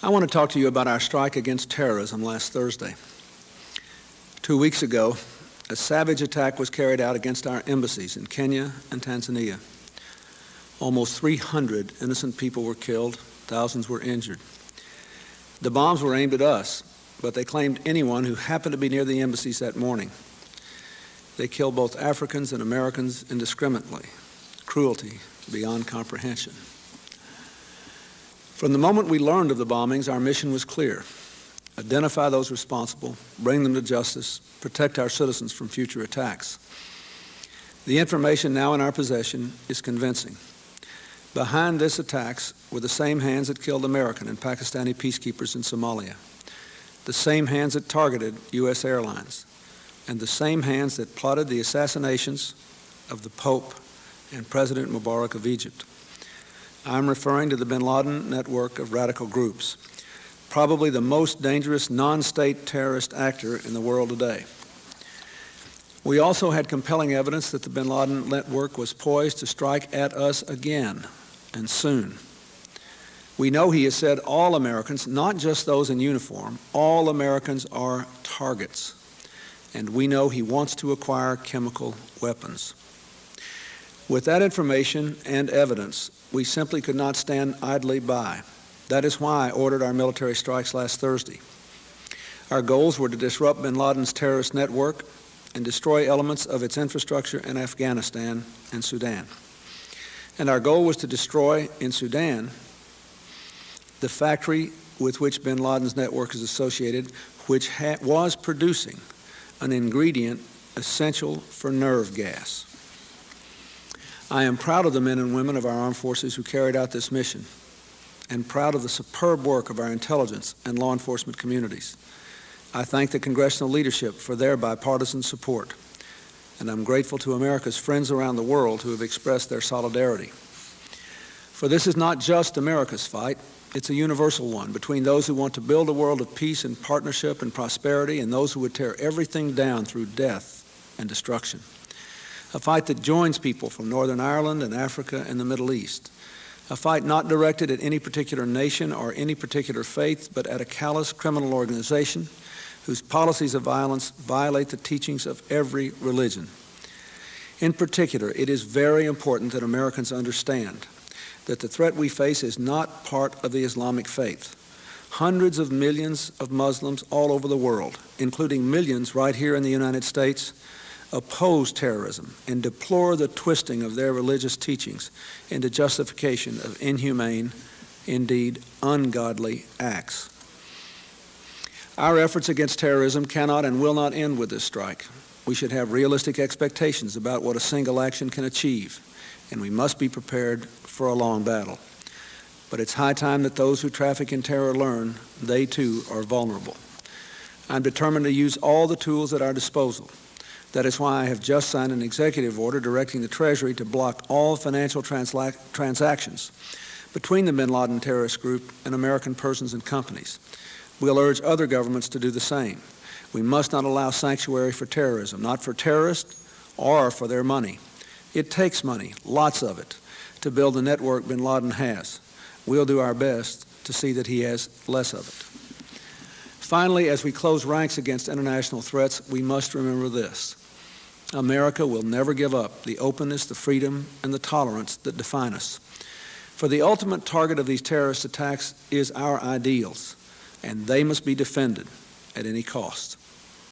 I want to talk to you about our strike against terrorism last Thursday. 2 weeks ago, a savage attack was carried out against our embassies in Kenya and Tanzania. Almost 300 innocent people were killed, thousands were injured. The bombs were aimed at us, but they claimed anyone who happened to be near the embassies that morning. They killed both Africans and Americans indiscriminately. Cruelty beyond comprehension. From the moment we learned of the bombings, our mission was clear. Identify those responsible, bring them to justice, protect our citizens from future attacks. The information now in our possession is convincing. Behind this attacks were the same hands that killed American and Pakistani peacekeepers in Somalia, the same hands that targeted U.S. airlines, and the same hands that plotted the assassinations of the Pope and President Mubarak of Egypt. I'm referring to the Bin Laden network of radical groups, probably the most dangerous non-state terrorist actor in the world today. We also had compelling evidence that the Bin Laden network was poised to strike at us again, and soon. We know he has said all Americans, not just those in uniform, all Americans are targets. And we know he wants to acquire chemical weapons. With that information and evidence, we simply could not stand idly by. That is why I ordered our military strikes last Thursday. Our goals were to disrupt Bin Laden's terrorist network and destroy elements of its infrastructure in Afghanistan and Sudan. And our goal was to destroy in Sudan the factory with which Bin Laden's network is associated, which was producing an ingredient essential for nerve gas. I am proud of the men and women of our armed forces who carried out this mission, and proud of the superb work of our intelligence and law enforcement communities. I thank the congressional leadership for their bipartisan support, and I'm grateful to America's friends around the world who have expressed their solidarity. For this is not just America's fight, it's a universal one between those who want to build a world of peace and partnership and prosperity and those who would tear everything down through death and destruction. A fight that joins people from Northern Ireland and Africa and the Middle East. A fight not directed at any particular nation or any particular faith, but at a callous criminal organization whose policies of violence violate the teachings of every religion. In particular, it is very important that Americans understand that the threat we face is not part of the Islamic faith. Hundreds of millions of Muslims all over the world, including millions right here in the United States, oppose terrorism and deplore the twisting of their religious teachings into justification of inhumane, indeed ungodly acts. Our efforts against terrorism cannot and will not end with this strike. We should have realistic expectations about what a single action can achieve, and we must be prepared for a long battle. But it's high time that those who traffic in terror learn they too are vulnerable. I'm determined to use all the tools at our disposal. That is why I have just signed an executive order directing the Treasury to block all financial transactions between the Bin Laden terrorist group and American persons and companies. We'll urge other governments to do the same. We must not allow sanctuary for terrorism, not for terrorists or for their money. It takes money, lots of it, to build the network Bin Laden has. We'll do our best to see that he has less of it. Finally, as we close ranks against international threats, we must remember this. America will never give up the openness, the freedom, and the tolerance that define us. For the ultimate target of these terrorist attacks is our ideals, and they must be defended at any cost.